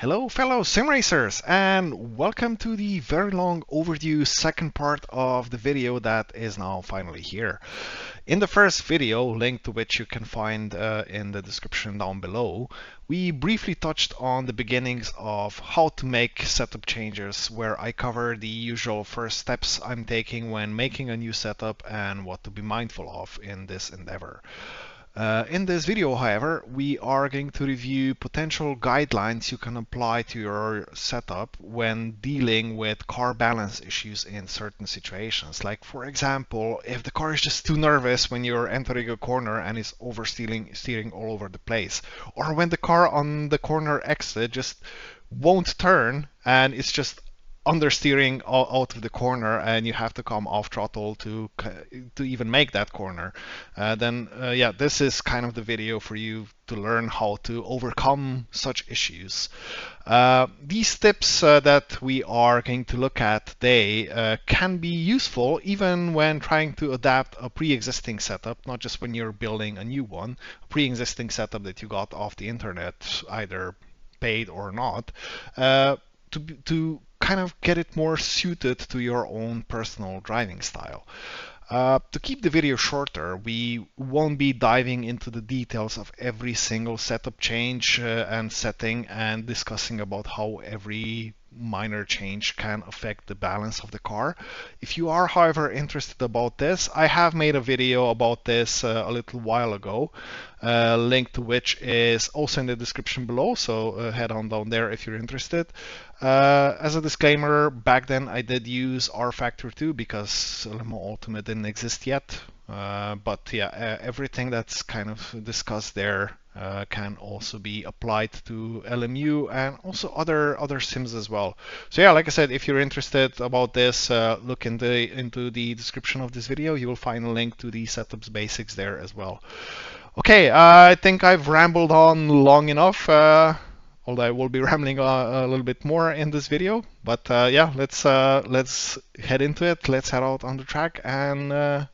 Hello fellow sim racers, and welcome to the very long overdue second part of the video that is now finally here. In the first video, link to which you can find in the description down below, we briefly touched on the beginnings of how to make setup changes, where I cover the usual first steps I'm taking when making a new setup and what to be mindful of in this endeavor. In this video, however, we are going to review potential guidelines you can apply to your setup when dealing with car balance issues in certain situations. Like, for example, if the car is just too nervous when you're entering a corner and is steering all over the place, or when the car on the corner exit just won't turn and it's just understeering out of the corner and you have to come off throttle to even make that corner, then yeah, this is kind of the video for you to learn how to overcome such issues. These tips that we are going to look at today can be useful even when trying to adapt a pre-existing setup, not just when you're building a new one, a pre-existing setup that you got off the internet, either paid or not, to kind of get it more suited to your own personal driving style. To keep the video shorter, we won't be diving into the details of every single setup change and setting and discussing about how every minor change can affect the balance of the car. If you are, however, interested about this, I have made a video about this a little while ago, link to which is also in the description below, so head on down there if you're interested. As a disclaimer, back then I did use R Factor 2 because LMO Ultimate didn't exist yet, but yeah, everything that's kind of discussed there can also be applied to LMU and also other sims as well. So yeah, like I said, if you're interested about this, look into the description of this video. You will find a link to the setups basics there as well. Okay, I think I've rambled on long enough, although I will be rambling a little bit more in this video. But yeah, let's head into it. Let's head out on the track and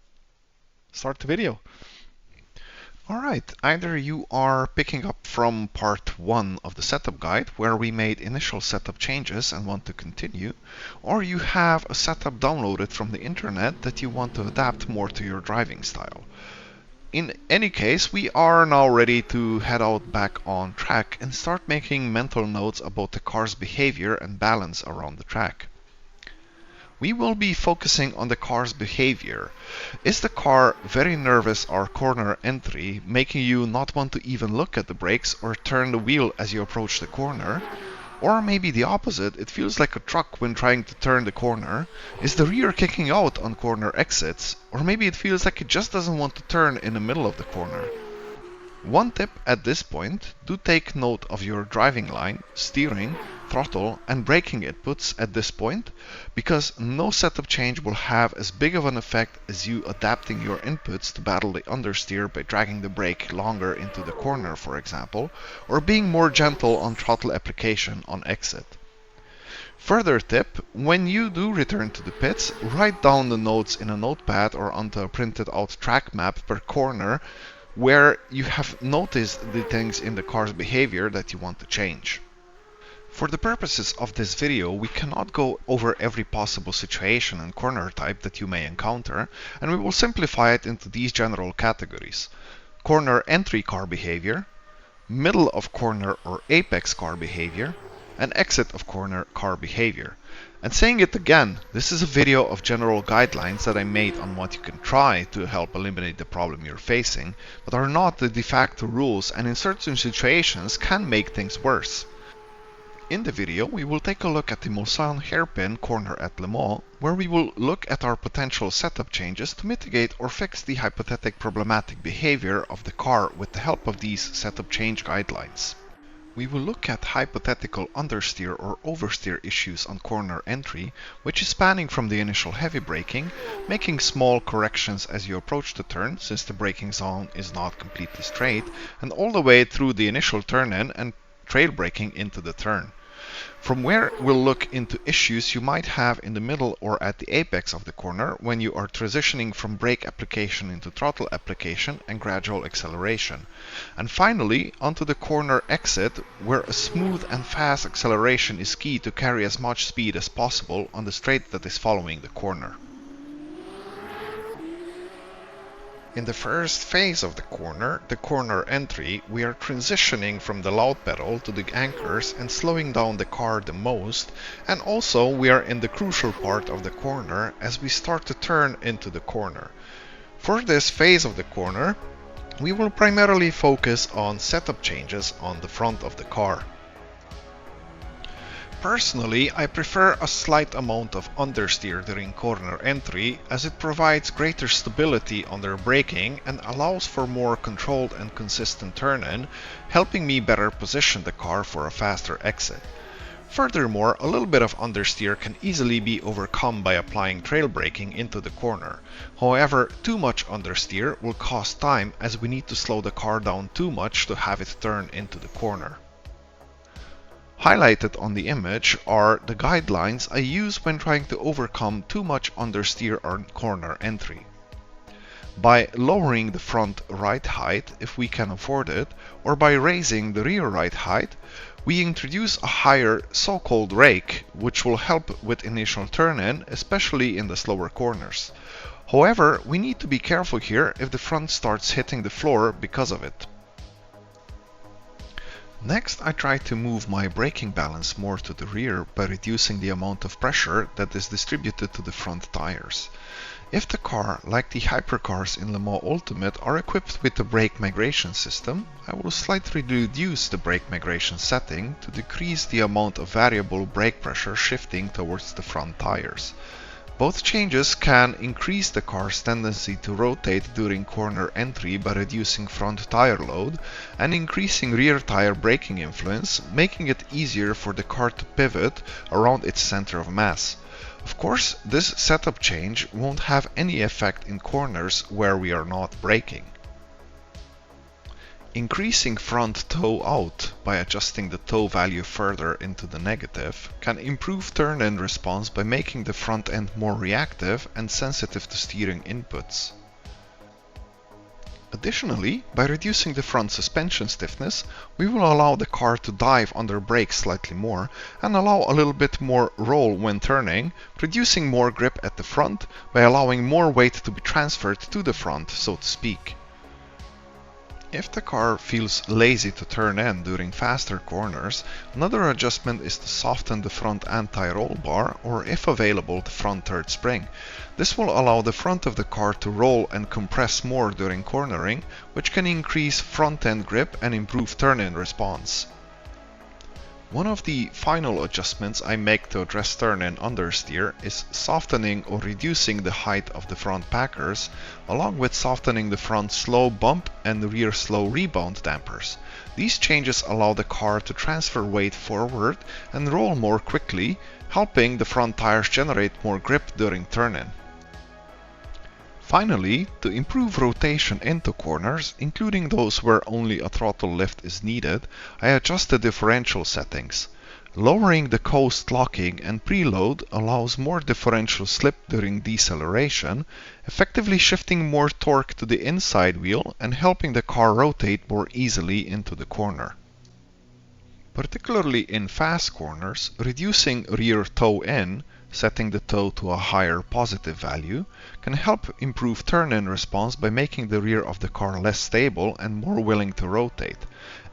start the video. Alright, either you are picking up from part 1 of the setup guide, where we made initial setup changes and want to continue, or you have a setup downloaded from the internet that you want to adapt more to your driving style. In any case, we are now ready to head out back on track and start making mental notes about the car's behavior and balance around the track. We will be focusing on the car's behavior. Is the car very nervous or corner entry, making you not want to even look at the brakes or turn the wheel as you approach the corner? Or maybe the opposite, it feels like a truck when trying to turn the corner. Is the rear kicking out on corner exits? Or maybe it feels like it just doesn't want to turn in the middle of the corner. One tip at this point, do take note of your driving line, steering, throttle and braking inputs at this point, because no setup change will have as big of an effect as you adapting your inputs to battle the understeer by dragging the brake longer into the corner, for example, or being more gentle on throttle application on exit. Further tip, when you do return to the pits, write down the notes in a notepad or onto a printed out track map per corner where you have noticed the things in the car's behavior that you want to change. For the purposes of this video, we cannot go over every possible situation and corner type that you may encounter, and we will simplify it into these general categories: corner entry car behavior, middle of corner or apex car behavior, and exit of corner car behavior. And saying it again, this is a video of general guidelines that I made on what you can try to help eliminate the problem you're facing, but are not the de facto rules and in certain situations can make things worse. In the video, we will take a look at the Mulsanne hairpin corner at Le Mans, where we will look at our potential setup changes to mitigate or fix the hypothetic problematic behavior of the car with the help of these setup change guidelines. We will look at hypothetical understeer or oversteer issues on corner entry, which is spanning from the initial heavy braking, making small corrections as you approach the turn, since the braking zone is not completely straight, and all the way through the initial turn-in and trail braking into the turn. From where we'll look into issues you might have in the middle or at the apex of the corner when you are transitioning from brake application into throttle application and gradual acceleration. And finally, onto the corner exit, where a smooth and fast acceleration is key to carry as much speed as possible on the straight that is following the corner. In the first phase of the corner entry, we are transitioning from the loud pedal to the anchors and slowing down the car the most, and also we are in the crucial part of the corner as we start to turn into the corner. For this phase of the corner, we will primarily focus on setup changes on the front of the car. Personally, I prefer a slight amount of understeer during corner entry as it provides greater stability under braking and allows for more controlled and consistent turn-in, helping me better position the car for a faster exit. Furthermore, a little bit of understeer can easily be overcome by applying trail braking into the corner. However, too much understeer will cost time as we need to slow the car down too much to have it turn into the corner. Highlighted on the image are the guidelines I use when trying to overcome too much understeer on corner entry. By lowering the front right height if we can afford it, or by raising the rear right height, we introduce a higher so-called rake, which will help with initial turn-in, especially in the slower corners. However, we need to be careful here if the front starts hitting the floor because of it. Next, I try to move my braking balance more to the rear by reducing the amount of pressure that is distributed to the front tires. If the car, like the hypercars in Le Mans Ultimate, are equipped with the brake migration system, I will slightly reduce the brake migration setting to decrease the amount of variable brake pressure shifting towards the front tires. Both changes can increase the car's tendency to rotate during corner entry by reducing front tire load and increasing rear tire braking influence, making it easier for the car to pivot around its center of mass. Of course, this setup change won't have any effect in corners where we are not braking. Increasing front toe out by adjusting the toe value further into the negative can improve turn-in response by making the front end more reactive and sensitive to steering inputs. Additionally, by reducing the front suspension stiffness, we will allow the car to dive under brakes slightly more and allow a little bit more roll when turning, producing more grip at the front by allowing more weight to be transferred to the front, so to speak. If the car feels lazy to turn in during faster corners, another adjustment is to soften the front anti-roll bar, or if available, the front third spring. This will allow the front of the car to roll and compress more during cornering, which can increase front end grip and improve turn-in response. One of the final adjustments I make to address turn-in understeer is softening or reducing the height of the front packers, along with softening the front slow bump and the rear slow rebound dampers. These changes allow the car to transfer weight forward and roll more quickly, helping the front tires generate more grip during turn-in. Finally, to improve rotation into corners, including those where only a throttle lift is needed, I adjust the differential settings. Lowering the coast locking and preload allows more differential slip during deceleration, effectively shifting more torque to the inside wheel and helping the car rotate more easily into the corner. Particularly in fast corners, reducing rear toe in, setting the toe to a higher positive value, can help improve turn-in response by making the rear of the car less stable and more willing to rotate.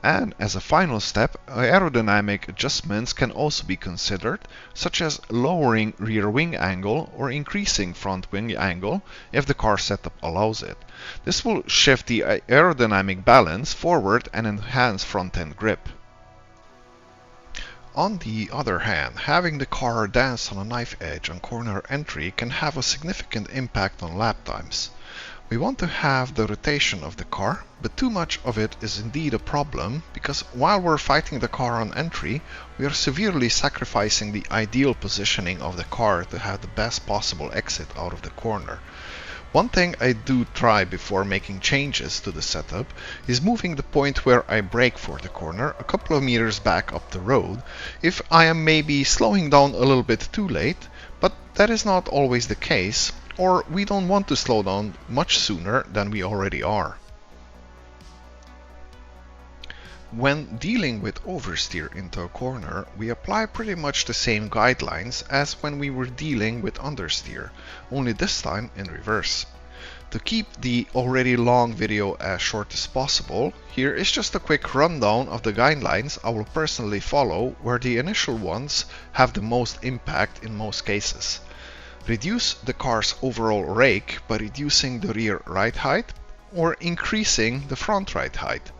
And as a final step, aerodynamic adjustments can also be considered, such as lowering rear wing angle or increasing front wing angle if the car setup allows it. This will shift the aerodynamic balance forward and enhance front-end grip. On the other hand, having the car dance on a knife edge on corner entry can have a significant impact on lap times. We want to have the rotation of the car, but too much of it is indeed a problem, because while we're fighting the car on entry, we are severely sacrificing the ideal positioning of the car to have the best possible exit out of the corner. One thing I do try before making changes to the setup is moving the point where I brake for the corner a couple of meters back up the road if I am maybe slowing down a little bit too late, but that is not always the case, or we don't want to slow down much sooner than we already are. When dealing with oversteer into a corner, we apply pretty much the same guidelines as when we were dealing with understeer, only this time in reverse. To keep the already long video as short as possible, here is just a quick rundown of the guidelines I will personally follow, where the initial ones have the most impact in most cases. Reduce the car's overall rake by reducing the rear ride height or increasing the front ride height.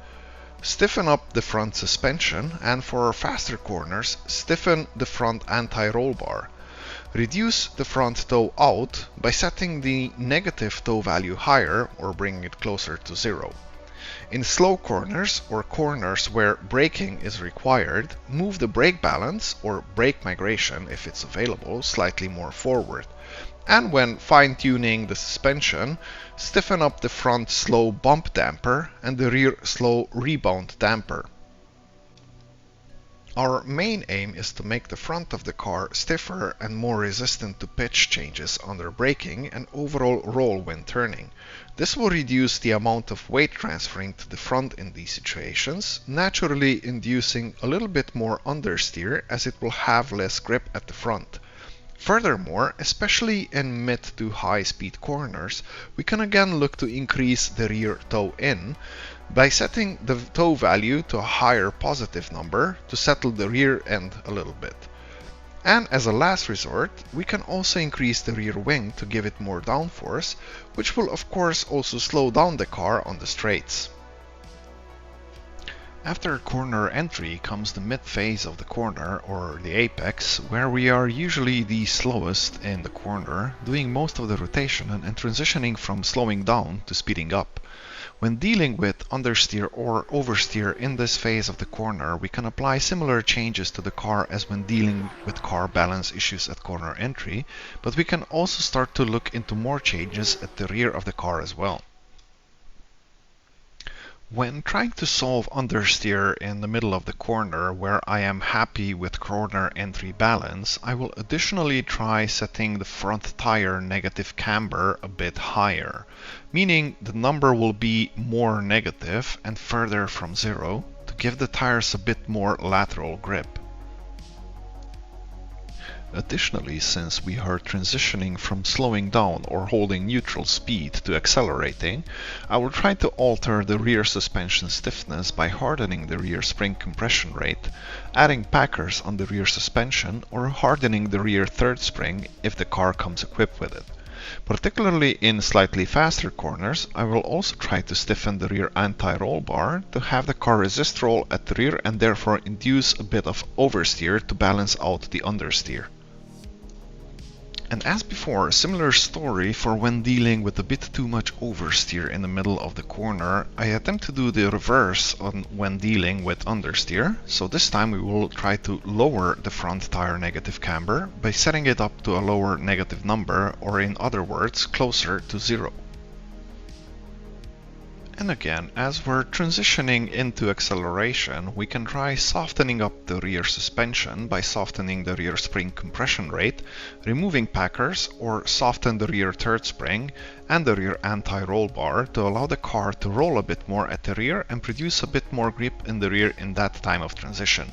Stiffen up the front suspension, and for faster corners, stiffen the front anti-roll bar. Reduce the front toe out by setting the negative toe value higher or bringing it closer to 0. In slow corners or corners where braking is required, move the brake balance or brake migration, if it's available, slightly more forward. And when fine-tuning the suspension, stiffen up the front slow bump damper and the rear slow rebound damper. Our main aim is to make the front of the car stiffer and more resistant to pitch changes under braking and overall roll when turning. This will reduce the amount of weight transferring to the front in these situations, naturally inducing a little bit more understeer as it will have less grip at the front. Furthermore, especially in mid to high speed corners, we can again look to increase the rear toe in by setting the toe value to a higher positive number to settle the rear end a little bit. And as a last resort, we can also increase the rear wing to give it more downforce, which will of course also slow down the car on the straights. After corner entry comes the mid-phase of the corner, or the apex, where we are usually the slowest in the corner, doing most of the rotation and transitioning from slowing down to speeding up. When dealing with understeer or oversteer in this phase of the corner, we can apply similar changes to the car as when dealing with car balance issues at corner entry, but we can also start to look into more changes at the rear of the car as well. When trying to solve understeer in the middle of the corner where I am happy with corner entry balance, I will additionally try setting the front tire negative camber a bit higher, meaning the number will be more negative and further from 0 to give the tires a bit more lateral grip. Additionally, since we are transitioning from slowing down or holding neutral speed to accelerating, I will try to alter the rear suspension stiffness by hardening the rear spring compression rate, adding packers on the rear suspension, or hardening the rear third spring if the car comes equipped with it. Particularly in slightly faster corners, I will also try to stiffen the rear anti-roll bar to have the car resist roll at the rear and therefore induce a bit of oversteer to balance out the understeer. And as before, a similar story for when dealing with a bit too much oversteer in the middle of the corner. I attempt to do the reverse on when dealing with understeer, so this time we will try to lower the front tire negative camber by setting it up to a lower negative number, or in other words, closer to 0. And again, as we're transitioning into acceleration, we can try softening up the rear suspension by softening the rear spring compression rate, removing packers, or soften the rear third spring and the rear anti-roll bar to allow the car to roll a bit more at the rear and produce a bit more grip in the rear in that time of transition.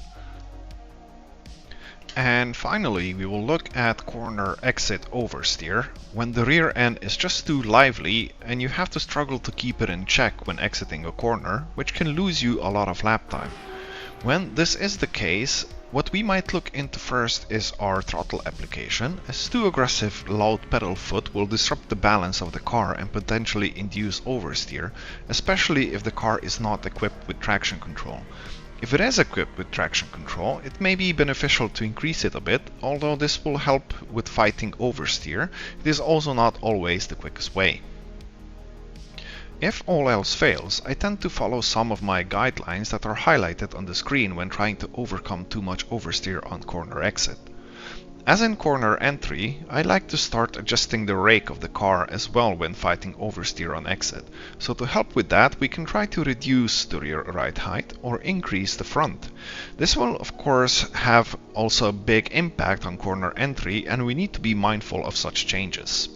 And finally, we will look at corner exit oversteer, when the rear end is just too lively and you have to struggle to keep it in check when exiting a corner, which can lose you a lot of lap time. When this is the case, what we might look into first is our throttle application, as too aggressive loud pedal foot will disrupt the balance of the car and potentially induce oversteer, especially if the car is not equipped with traction control. If it is equipped with traction control, it may be beneficial to increase it a bit, although this will help with fighting oversteer. It is also not always the quickest way. If all else fails, I tend to follow some of my guidelines that are highlighted on the screen when trying to overcome too much oversteer on corner exit. As in corner entry, I like to start adjusting the rake of the car as well when fighting oversteer on exit. So to help with that, we can try to reduce the rear ride height or increase the front. This will of course have also a big impact on corner entry, and we need to be mindful of such changes.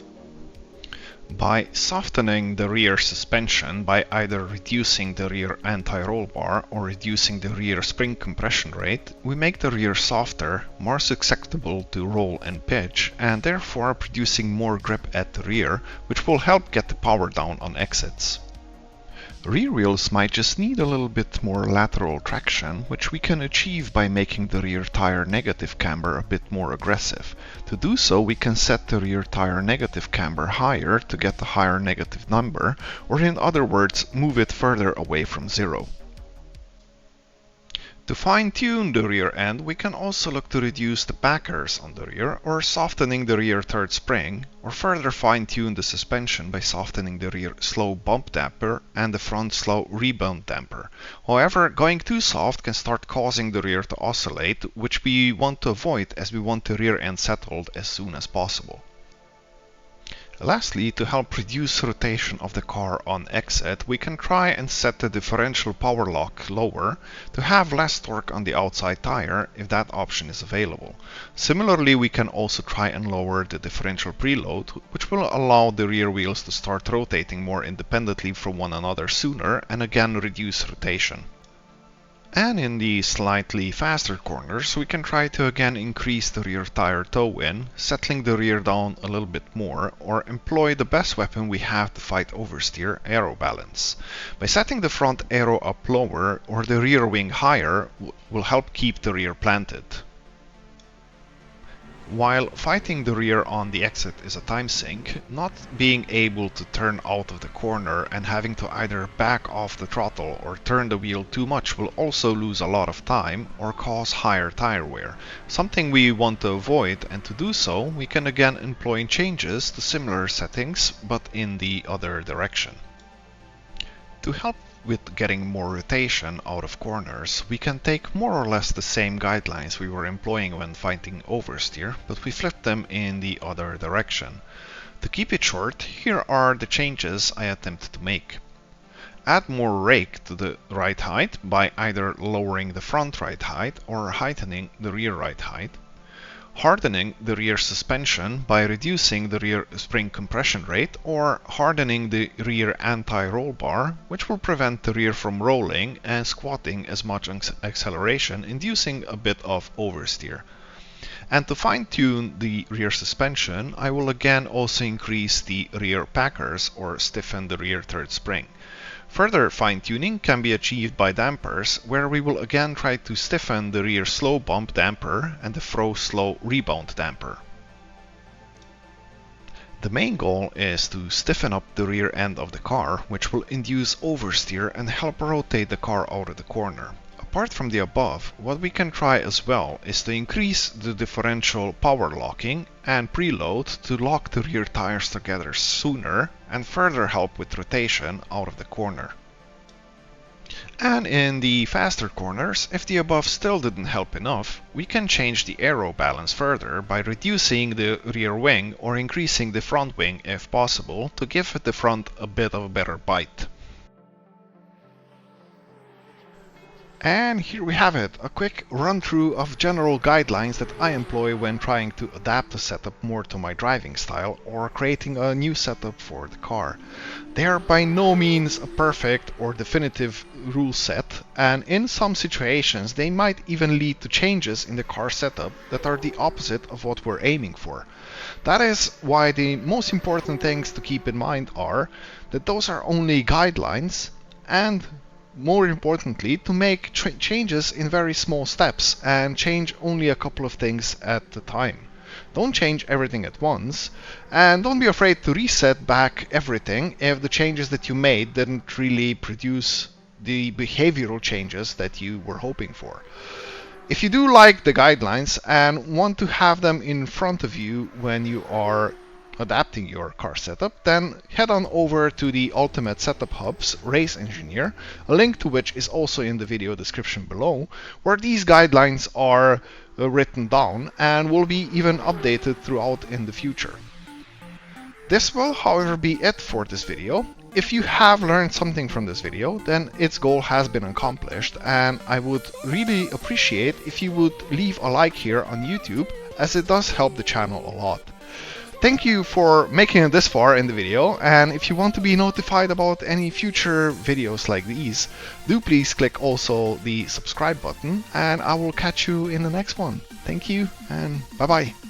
By softening the rear suspension by either reducing the rear anti-roll bar or reducing the rear spring compression rate, we make the rear softer, more susceptible to roll and pitch, and therefore producing more grip at the rear, which will help get the power down on exits. Rear wheels might just need a little bit more lateral traction, which we can achieve by making the rear tire negative camber a bit more aggressive. To do so, we can set the rear tire negative camber higher to get a higher negative number, or in other words, move it further away from zero. To fine-tune the rear end, we can also look to reduce the backers on the rear, or softening the rear third spring, or further fine-tune the suspension by softening the rear slow bump damper and the front slow rebound damper. However, going too soft can start causing the rear to oscillate, which we want to avoid as we want the rear end settled as soon as possible. Lastly, to help reduce rotation of the car on exit, we can try and set the differential power lock lower to have less torque on the outside tire if that option is available. Similarly, we can also try and lower the differential preload, which will allow the rear wheels to start rotating more independently from one another sooner and again reduce rotation. And in the slightly faster corners, we can try to again increase the rear tire toe-in, settling the rear down a little bit more, or employ the best weapon we have to fight oversteer, aero balance. By setting the front aero up lower or the rear wing higher will help keep the rear planted. While fighting the rear on the exit is a time sink, not being able to turn out of the corner and having to either back off the throttle or turn the wheel too much will also lose a lot of time or cause higher tire wear, something we want to avoid, and to do so we can again employ changes to similar settings but in the other direction. To help with getting more rotation out of corners, we can take more or less the same guidelines we were employing when fighting oversteer, but we flip them in the other direction. To keep it short, here are the changes I attempt to make. Add more rake to the ride height by either lowering the front ride height or heightening the rear ride height. Hardening the rear suspension by reducing the rear spring compression rate or hardening the rear anti-roll bar, which will prevent the rear from rolling and squatting as much acceleration, inducing a bit of oversteer. And to fine-tune the rear suspension, I will again also increase the rear packers or stiffen the rear third spring. Further fine-tuning can be achieved by dampers, where we will again try to stiffen the rear slow bump damper and the front slow rebound damper. The main goal is to stiffen up the rear end of the car, which will induce oversteer and help rotate the car out of the corner. Apart from the above, what we can try as well is to increase the differential power locking and preload to lock the rear tires together sooner and further help with rotation out of the corner. And in the faster corners, if the above still didn't help enough, we can change the aero balance further by reducing the rear wing or increasing the front wing if possible to give the front a bit of a better bite. And here we have it, a quick run through of general guidelines that I employ when trying to adapt the setup more to my driving style or creating a new setup for the car. They are by no means a perfect or definitive rule set, and in some situations they might even lead to changes in the car setup that are the opposite of what we're aiming for. That is why the most important things to keep in mind are that those are only guidelines, and more importantly, to make changes in very small steps and change only a couple of things at a time. Don't change everything at once, and don't be afraid to reset back everything if the changes that you made didn't really produce the behavioral changes that you were hoping for. If you do like the guidelines and want to have them in front of you when you are adapting your car setup, then head on over to the Ultimate Setup Hub's Race Engineer, a link to which is also in the video description below, where these guidelines are written down and will be even updated throughout in the future. This will, however, be it for this video. If you have learned something from this video, then its goal has been accomplished, and I would really appreciate if you would leave a like here on YouTube, as it does help the channel a lot. Thank you for making it this far in the video, and if you want to be notified about any future videos like these, do please click also the subscribe button, and I will catch you in the next one. Thank you, and bye bye.